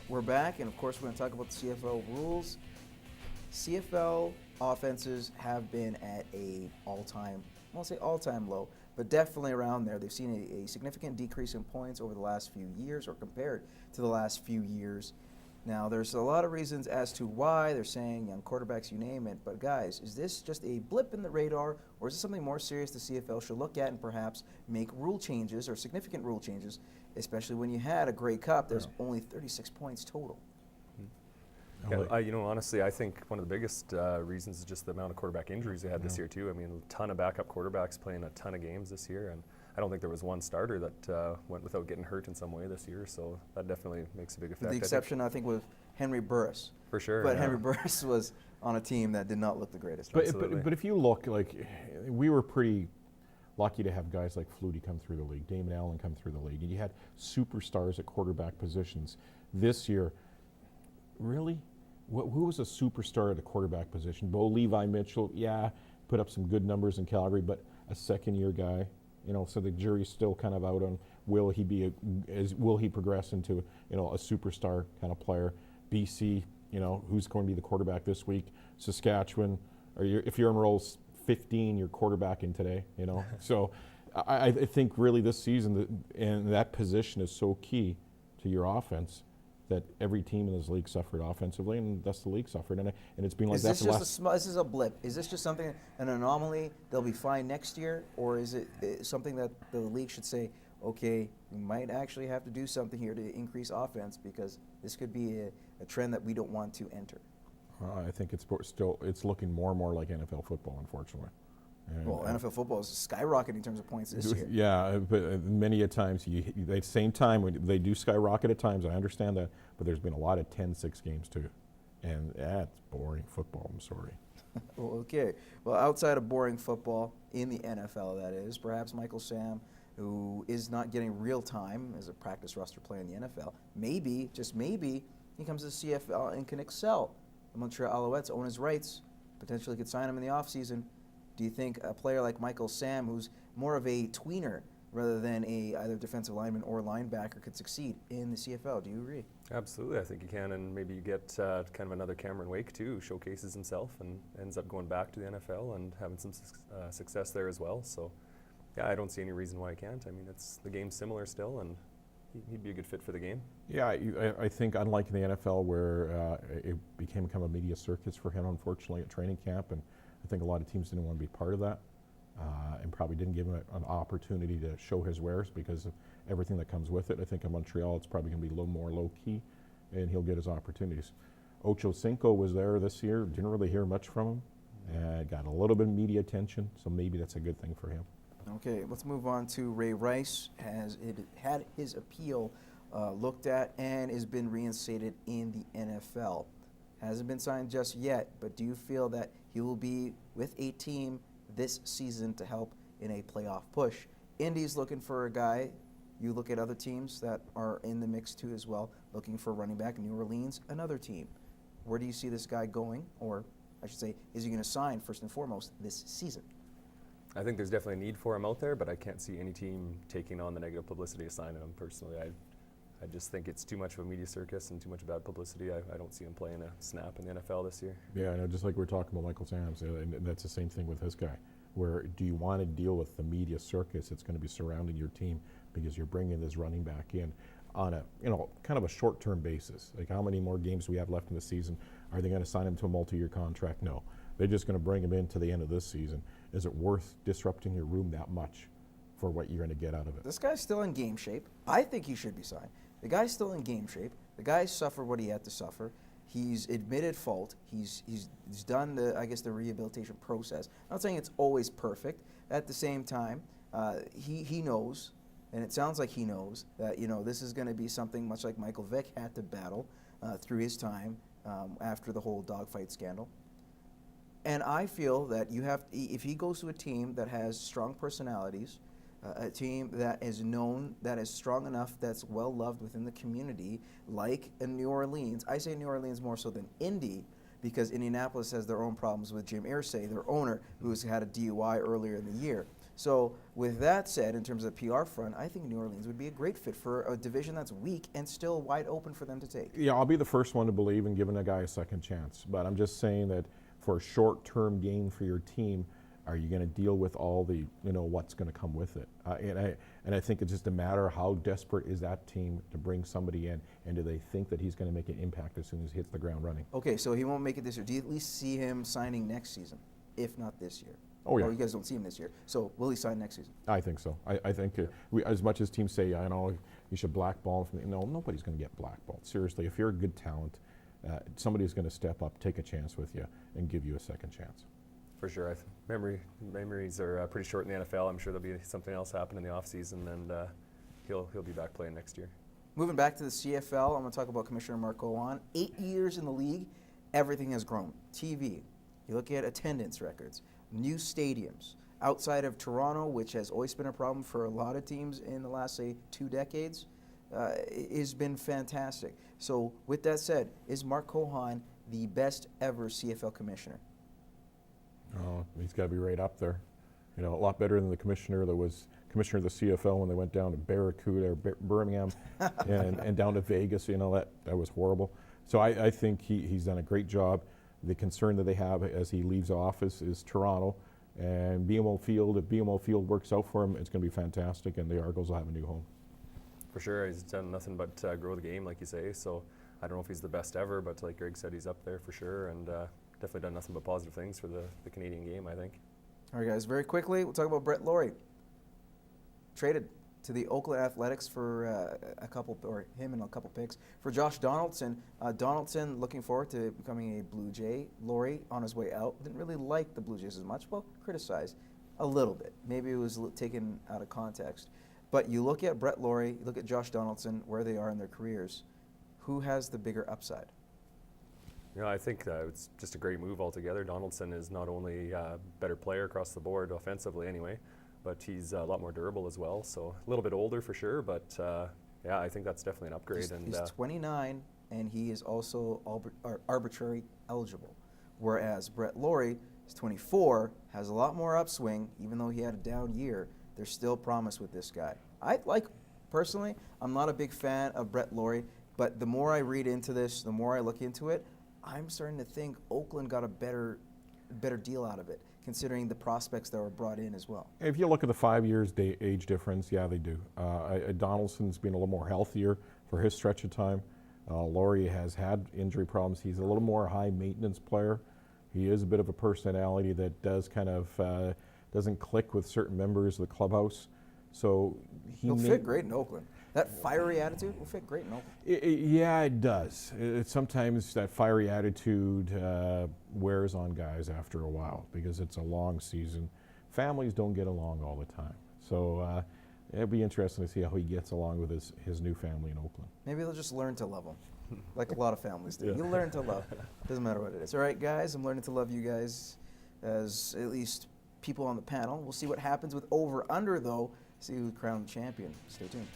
We're back, and of course, we're going to talk about the CFL rules. CFL offenses have been at a all-time, I won't say all-time low, but definitely around there. They've seen a significant decrease in points over the last few years, or compared to the last few years. Now, there's a lot of reasons as to why. They're saying young quarterbacks, you name it. But guys, is this just a blip in the radar, or is it something more serious the CFL should look at and perhaps make rule changes, or significant rule changes, especially when you had a Grey Cup? There's only 36 points total. Yeah, honestly, I think one of the biggest reasons is just the amount of quarterback injuries they had this year too. I mean, a ton of backup quarterbacks playing a ton of games this year, and I don't think there was one starter that went without getting hurt in some way this year, so that definitely makes a big effect. With the exception, I think, with Henry Burris. For sure. But Henry Burris was on a team that did not look the greatest. But if you look, like, we were pretty lucky to have guys like Flutie come through the league, Damon Allen come through the league, and you had superstars at quarterback positions. This year, really? Who was a superstar at the quarterback position? Bo Levi Mitchell, yeah, put up some good numbers in Calgary, but a second-year guy, so the jury's still kind of out on will he progress into, a superstar kind of player. BC, who's going to be the quarterback this week? Saskatchewan, if you're in roles 15, you're quarterbacking today, So I think really this season, and that position is so key to your offense, that every team in this league suffered offensively, and thus the league suffered. And it's been like that for the last... This is a blip. Is this just something, an anomaly, they'll be fine next year? Or is it something that the league should say, okay, we might actually have to do something here to increase offense, because this could be a trend that we don't want to enter? I think it's looking more and more like NFL football, unfortunately. Well, NFL football is skyrocketing in terms of points this year. Yeah, but many a times, at the same time, they do skyrocket at times, I understand that, but there's been a lot of 10-6 games too. And that's boring football, I'm sorry. Well, okay. Well, outside of boring football, in the NFL that is, perhaps Michael Sam, who is not getting real time as a practice roster player in the NFL, maybe, just maybe, he comes to the CFL and can excel. The Montreal Alouettes own his rights, potentially could sign him in the offseason. Do you think a player like Michael Sam, who's more of a tweener rather than either defensive lineman or linebacker, could succeed in the CFL? Do you agree? Absolutely, I think you can, and maybe you get kind of another Cameron Wake too, who showcases himself and ends up going back to the NFL and having some success there as well. So, yeah, I don't see any reason why he can't. I mean, the game's similar still, and he'd be a good fit for the game. Yeah, I think unlike in the NFL where it became kind of a media circus for him, unfortunately, at training camp, and I think a lot of teams didn't want to be part of that and probably didn't give him an opportunity to show his wares because of everything that comes with it. I think in Montreal it's probably going to be a little more low-key, and he'll get his opportunities. Ocho Cinco was there this year. Didn't really hear much from him. Got a little bit of media attention, so maybe that's a good thing for him. Okay, let's move on to Ray Rice. Has it had his appeal looked at and has been reinstated in the NFL? Hasn't been signed just yet, but do you feel that he will be with a team this season to help in a playoff push? Indy's looking for a guy. You look at other teams that are in the mix too as well, looking for a running back. New Orleans, another team. Where do you see this guy going? Or I should say, is he going to sign first and foremost this season? I think there's definitely a need for him out there, but I can't see any team taking on the negative publicity of signing him personally. I just think it's too much of a media circus and too much bad publicity. I don't see him playing a snap in the NFL this year. Yeah, I know, just like we're talking about Michael Sams, and that's the same thing with this guy. Where do you want to deal with the media circus that's going to be surrounding your team because you're bringing this running back in on a kind of a short-term basis? Like, how many more games do we have left in the season? Are they going to sign him to a multi-year contract? No. They're just going to bring him in to the end of this season. Is it worth disrupting your room that much for what you're going to get out of it? This guy's still in game shape. I think he should be signed. The guy's still in game shape. The guy suffered what he had to suffer. He's admitted fault. He's done the rehabilitation process. I'm not saying it's always perfect. At the same time, he knows, and it sounds like he knows that this is going to be something much like Michael Vick had to battle through his time after the whole dogfight scandal. And I feel that if he goes to a team that has strong personalities, a team that is known, that is strong enough, that's well loved within the community, like in New Orleans. I say New Orleans more so than Indy, because Indianapolis has their own problems with Jim Irsay, their owner, who's had a DUI earlier in the year. So with that said, in terms of the PR front, I think New Orleans would be a great fit for a division that's weak and still wide open for them to take. Yeah, I'll be the first one to believe in giving a guy a second chance. But I'm just saying that for a short-term gain for your team, are you going to deal with all the, what's going to come with it? And I think it's just a matter of how desperate is that team to bring somebody in, and do they think that he's going to make an impact as soon as he hits the ground running? Okay, so he won't make it this year. Do you at least see him signing next season, if not this year? Oh, yeah. Well, you guys don't see him this year. So will he sign next season? I think so. I think as much as teams say, you should blackball him from nobody's going to get blackballed. Seriously, if you're a good talent, somebody's going to step up, take a chance with you, and give you a second chance. For sure. Memories are pretty short in the NFL. I'm sure there'll be something else happen in the offseason, and he'll be back playing next year. Moving back to the CFL, I'm going to talk about Commissioner Mark COHON. 8 years in the league, everything has grown. TV, you look at attendance records, new stadiums. Outside of Toronto, which has always been a problem for a lot of teams in the last, say, 2 decades, has been fantastic. So with that said, is Mark COHON the best ever CFL commissioner? Oh, he's got to be right up there. A lot better than the commissioner that was commissioner of the CFL when they went down to Barracuda or Birmingham and down to Vegas. That was horrible. So I think he's done a great job. The concern that they have as he leaves office is Toronto and BMO Field. If BMO Field works out for him, it's going to be fantastic, and the Argos will have a new home. For sure, he's done nothing but grow the game, like you say. So I don't know if he's the best ever, but like Greg said, he's up there for sure, and definitely done nothing but positive things for the Canadian game, I think. All right, guys, very quickly, we'll talk about Brett LAWRIE. Traded to the Oakland Athletics for him and a couple picks for Josh Donaldson. Donaldson looking forward to becoming a Blue Jay. LAWRIE on his way out didn't really like the Blue Jays as much. Well, criticized a little bit. Maybe it was taken out of context. But you look at Brett LAWRIE, you look at Josh Donaldson, where they are in their careers. Who has the bigger upside? I think it's just a great move altogether. Donaldson is not only a better player across the board, offensively anyway, but he's a lot more durable as well. So a little bit older for sure, but yeah, I think that's definitely an upgrade. He's 29, and he is also arbitrary eligible, whereas Brett LAWRIE is 24, has a lot more upswing. Even though he had a down year, there's still promise with this guy. Personally, I'm not a big fan of Brett LAWRIE, but the more I read into this, the more I look into it, I'm starting to think Oakland got a better deal out of it, considering the prospects that were brought in as well. If you look at the 5 years age difference, yeah, they do. Donaldson's been a little more healthier for his stretch of time. LAWRIE has had injury problems. He's a little more high maintenance player. He is a bit of a personality that does kind of doesn't click with certain members of the clubhouse. So he'll fit great in Oakland. That fiery attitude will fit great in Oakland. Yeah, it does. Sometimes that fiery attitude wears on guys after a while because it's a long season. Families don't get along all the time. So it'll be interesting to see how he gets along with his new family in Oakland. Maybe they'll just learn to love him, like a lot of families do. Yeah. You'll learn to love. Doesn't matter what it is. All right, guys, I'm learning to love you guys as at least people on the panel. We'll see what happens with over-under, though. See who's crowned champion. Stay tuned.